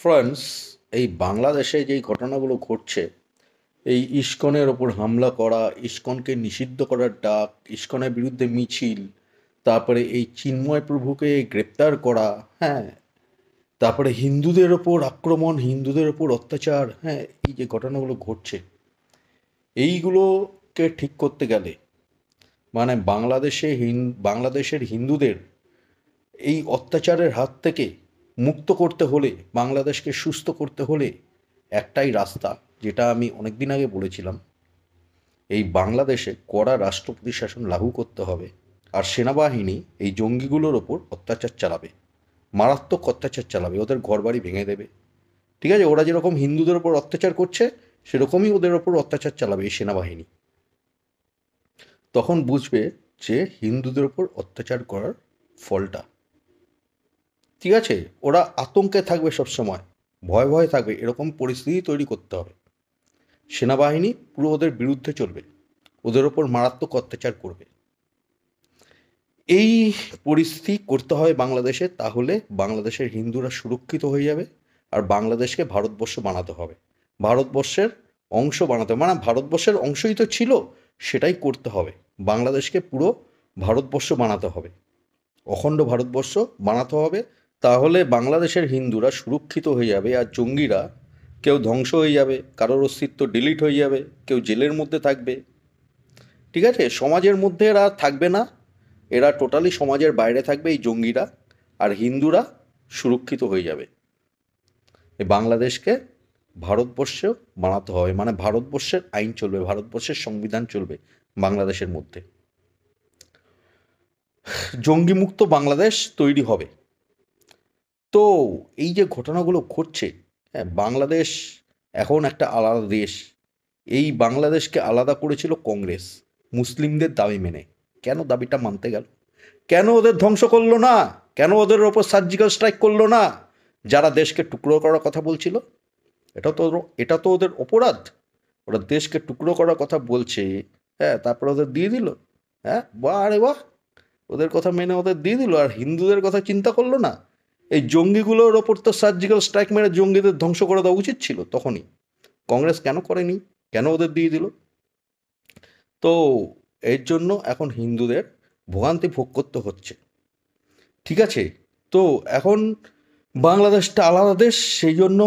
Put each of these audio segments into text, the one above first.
France, এই বাংলাদেশে যেই ঘটনাগুলো ঘটছে, এই ইসকনের ওপর হামলা করা, ইসকনকে নিষিদ্ধ করার ডাক, ইসকনের বিরুদ্ধে মিছিল, তারপরে এই চিন্ময় প্রভুকে গ্রেপ্তার করা, হ্যাঁ, তারপরে হিন্দুদের ওপর আক্রমণ, হিন্দুদের ওপর অত্যাচার, হ্যাঁ, এই যে ঘটনাগুলো ঘটছে, এইগুলোকে ঠিক করতে গেলে মানে বাংলাদেশের হিন্দুদের এই অত্যাচারের হাত থেকে মুক্ত করতে হলে, বাংলাদেশকে সুস্থ করতে হলে একটাই রাস্তা, যেটা আমি অনেক দিন আগে বলেছিলাম। এই বাংলাদেশে কড়া রাষ্ট্রপতি শাসন লাগু করতে হবে, আর সেনাবাহিনী এই জঙ্গিগুলোর ওপর অত্যাচার চালাবে, মারাত্মক অত্যাচার চালাবে, ওদের ঘরবাড়ি ভেঙে দেবে। ঠিক আছে, ওরা যেরকম হিন্দুদের ওপর অত্যাচার করছে, সেরকমই ওদের ওপর অত্যাচার চালাবে এই সেনাবাহিনী। তখন বুঝবে যে হিন্দুদের ওপর অত্যাচার করার ফলটা। ঠিক আছে, ওরা আতঙ্কে থাকবে, সব সময় ভয় ভয়ে থাকবে, এরকম পরিস্থিতি তৈরি করতে হবে। সেনাবাহিনী পুরো ওদের বিরুদ্ধে চলবে, ওদের ওপর মারাত্মক অত্যাচার করবে। এই পরিস্থিতি করতে হয় বাংলাদেশে, তাহলে বাংলাদেশের হিন্দুরা সুরক্ষিত হয়ে যাবে। আর বাংলাদেশকে ভারতবর্ষ বানাতে হবে, ভারতবর্ষের অংশ বানাতে হবে, মানে ভারতবর্ষের অংশই তো ছিল, সেটাই করতে হবে। বাংলাদেশকে পুরো ভারতবর্ষ বানাতে হবে, অখণ্ড ভারতবর্ষ বানাতে হবে। তাহলে বাংলাদেশের হিন্দুরা সুরক্ষিত হয়ে যাবে, আর জঙ্গিরা কেউ ধ্বংস হয়ে যাবে, কারোর অস্তিত্ব ডিলিট হয়ে যাবে, কেউ জেলের মধ্যে থাকবে। ঠিক আছে, সমাজের মধ্যে এরা থাকবে না, এরা টোটালি সমাজের বাইরে থাকবে এই জঙ্গিরা, আর হিন্দুরা সুরক্ষিত হয়ে যাবে। এই বাংলাদেশকে ভারতবর্ষেও বানাতে হবে, মানে ভারতবর্ষের আইন চলবে, ভারতবর্ষের সংবিধান চলবে বাংলাদেশের মধ্যে। জঙ্গিমুক্ত বাংলাদেশ তৈরি হবে। তো এই যে ঘটনাগুলো ঘটছে, হ্যাঁ, বাংলাদেশ এখন একটা আলাদা দেশ। এই বাংলাদেশকে আলাদা করেছিল কংগ্রেস, মুসলিমদের দাবি মেনে। কেন দাবিটা মানতে গেল? কেন ওদের ধ্বংস করলো না? কেন ওদের ওপর সার্জিক্যাল স্ট্রাইক করলো না, যারা দেশকে টুকরো করার কথা বলছিল? এটা তো ওদের অপরাধ। ওরা দেশকে টুকরো করার কথা বলছে, হ্যাঁ, তারপরে ওদের দিয়ে দিল। হ্যাঁ, বাহ রে বাহ, ওদের কথা মেনে ওদের দিয়ে দিল, আর হিন্দুদের কথা চিন্তা করলো না। এই জঙ্গিগুলোর ওপর তো সার্জিক্যাল স্ট্রাইক মেরে জঙ্গিদের ধ্বংস করে দেওয়া উচিত ছিল তখনই। কংগ্রেস কেন করেনি? কেন ওদের দিয়ে দিল? তো এর জন্য এখন হিন্দুদের ভোগান্তি ভোগ করতে হচ্ছে। ঠিক আছে, তো এখন বাংলাদেশটা আলাদা দেশ, সেই জন্য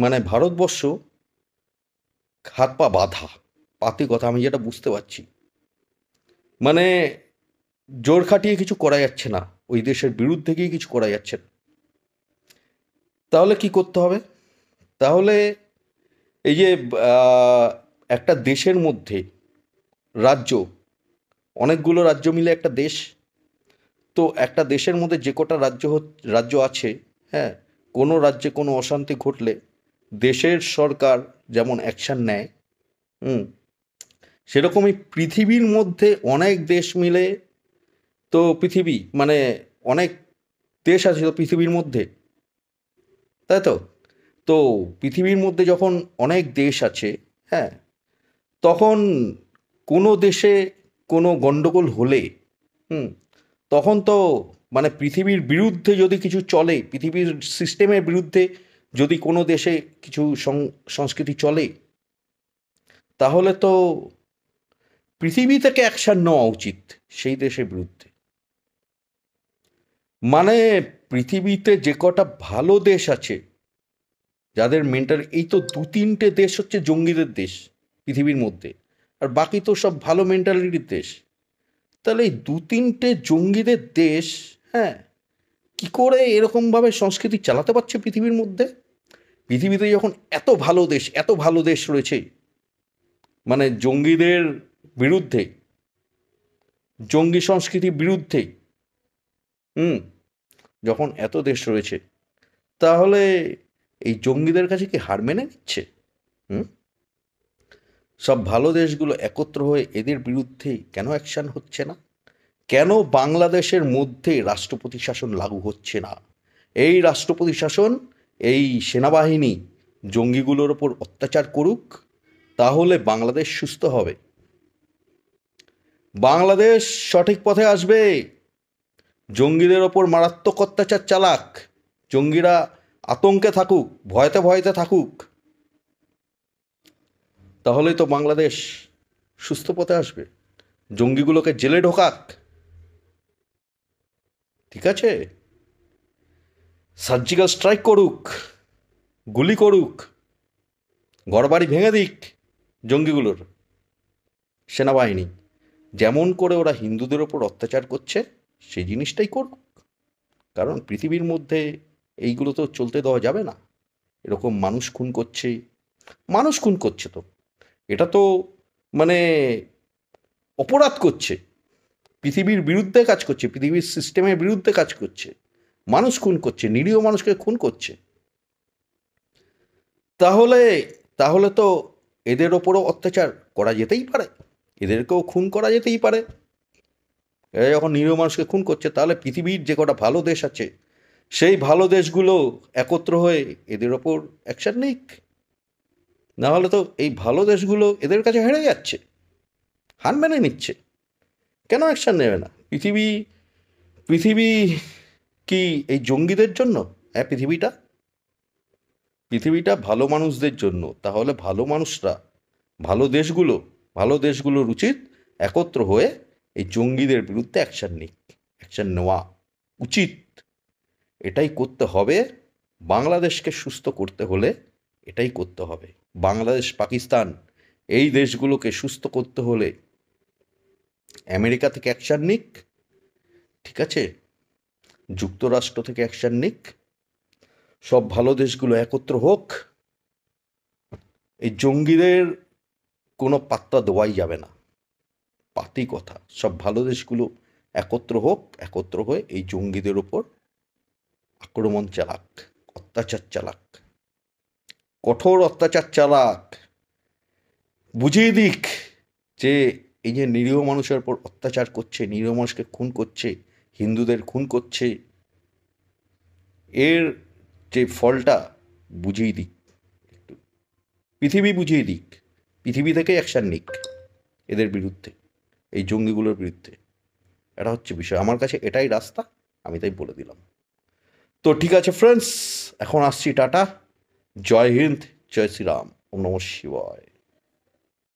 মানে ভারতবর্ষ হাত পা বাঁধা, পাতি কথা, আমি যেটা বুঝতে পারছি। মানে জোর খাটিয়ে কিছু করা যাচ্ছে না, ওই দেশের বিরুদ্ধে গিয়ে কিছু করা যাচ্ছে না। তাহলে কি করতে হবে? তাহলে এই যে আহ, একটা দেশের মধ্যে রাজ্য, অনেকগুলো রাজ্য মিলে একটা দেশ। তো একটা দেশের মধ্যে যে কটা রাজ্য আছে, হ্যাঁ, কোনো রাজ্যে কোনো অশান্তি ঘটলে দেশের সরকার যেমন অ্যাকশান নেয়, হুম, সেরকমই পৃথিবীর মধ্যে অনেক দেশ মিলে, তো পৃথিবী মানে অনেক দেশ আছে তো পৃথিবীর মধ্যে, তাই তো। তো পৃথিবীর মধ্যে যখন অনেক দেশ আছে, হ্যাঁ, তখন কোনো দেশে কোনো গণ্ডগোল হলে, হুম, তখন তো মানে পৃথিবীর বিরুদ্ধে যদি কিছু চলে, পৃথিবীর সিস্টেমের বিরুদ্ধে যদি কোনো দেশে কিছু সংস্কৃতি চলে, তাহলে তো পৃথিবী থেকে অ্যাকশন নেওয়া উচিত সেই দেশের বিরুদ্ধে। মানে পৃথিবীতে যে কটা ভালো দেশ আছে, যাদের মেন্টাল, এই তো দু তিনটে দেশ হচ্ছে জঙ্গিদের দেশ পৃথিবীর মধ্যে, আর বাকি তো সব ভালো মেন্টালিটির দেশ। তাহলে এই দু তিনটে জঙ্গিদের দেশ, হ্যাঁ, কি করে এরকমভাবে সংস্কৃতি চালাতে পারছে পৃথিবীর মধ্যে? পৃথিবীতে যখন এত ভালো দেশ, এত ভালো দেশ রয়েছে, মানে জঙ্গিদের বিরুদ্ধে, জঙ্গি সংস্কৃতির বিরুদ্ধে, হুম, যখন এত দেশ রয়েছে, তাহলে এই জঙ্গিদের কাছে কি হার মেনে নিচ্ছে? হুম, সব ভালো দেশগুলো একত্র হয়ে এদের বিরুদ্ধে কেন অ্যাকশন হচ্ছে না? কেন বাংলাদেশের মধ্যে রাষ্ট্রপতি শাসন লাগু হচ্ছে না? এই রাষ্ট্রপতি শাসন, এই সেনাবাহিনী জঙ্গিগুলোর ওপর অত্যাচার করুক, তাহলে বাংলাদেশ সুস্থ হবে, বাংলাদেশ সঠিক পথে আসবে। জঙ্গিদের ওপর মারাত্মক অত্যাচার চালাক, জঙ্গিরা আতঙ্কে থাকুক, ভয়তে ভয়তে থাকুক, তাহলেই তো বাংলাদেশ সুস্থ পথে আসবে। জঙ্গিগুলোকে জেলে ঢোকাক, ঠিক আছে, সার্জিক্যাল স্ট্রাইক করুক, গুলি করুক, ঘরবাড়ি ভেঙে দিক জঙ্গিগুলোর সেনাবাহিনী। যেমন করে ওরা হিন্দুদের ওপর অত্যাচার করছে সেই জিনিসটাই করুক। কারণ পৃথিবীর মধ্যে এইগুলো তো চলতে দেওয়া যাবে না। এরকম মানুষ খুন করছে, মানুষ খুন করছে, তো এটা তো মানে অপরাধ করছে, পৃথিবীর বিরুদ্ধে কাজ করছে, পৃথিবীর সিস্টেমের বিরুদ্ধে কাজ করছে, মানুষ খুন করছে, নিরীহ মানুষকে খুন করছে। তাহলে তাহলে তো এদের ওপরও অত্যাচার করা যেতেই পারে, এদেরকেও খুন করা যেতেই পারে। এরা যখন নিরীহ মানুষকে খুন করছে, তাহলে পৃথিবীর যে কটা ভালো দেশ আছে সেই ভালো দেশগুলো একত্র হয়ে এদের ওপর অ্যাকশন নিক। নাহলে তো এই ভালো দেশগুলো এদের কাছে হেরে যাচ্ছে, হার মেনে নিচ্ছে। কেন অ্যাকশন নেবে না? পৃথিবী পৃথিবী কি এই জঙ্গিদের জন্য? হ্যাঁ, পৃথিবীটা ভালো মানুষদের জন্য। তাহলে ভালো মানুষরা, ভালো দেশগুলোর উচিত একত্র হয়ে এই জঙ্গিদের বিরুদ্ধে অ্যাকশন নিক, অ্যাকশন নেওয়া উচিত। এটাই করতে হবে। বাংলাদেশকে সুস্থ করতে হলে এটাই করতে হবে। বাংলাদেশ, পাকিস্তান এই দেশগুলোকে সুস্থ করতে হলে আমেরিকা থেকে অ্যাকশন নিক, ঠিক আছে, যুক্তরাষ্ট্র থেকে অ্যাকশন নিক, সব ভালো দেশগুলো একত্র হোক। এই জঙ্গিদের কোনো পাত্তা দেওয়াই যাবে না, পাতি কথা। সব ভালো দেশগুলো একত্র হোক, একত্র হয়ে এই জঙ্গিদের ওপর আক্রমণ চালাক, অত্যাচার চালাক, কঠোর অত্যাচার চালাক। বুঝিয়ে দিক যে এই যে নিরীহ মানুষের উপর অত্যাচার করছে, নিরীহ মানুষকে খুন করছে, হিন্দুদের খুন করছে, এর যে ফলটা বুঝিয়ে দিক একটু, পৃথিবী বুঝিয়ে দিক, পৃথিবী থেকে অ্যাকশান নিক এদের বিরুদ্ধে, এই জঙ্গিগুলোর বিরুদ্ধে। এটা হচ্ছে বিষয়। আমার কাছে এটাই রাস্তা, আমি তাই বলে দিলাম। তো ঠিক আছে ফ্রেন্ডস, এখন আসছি, টাটা, জয় হিন্দ, জয় শ্রীরাম, ওম নমঃ শিবায়।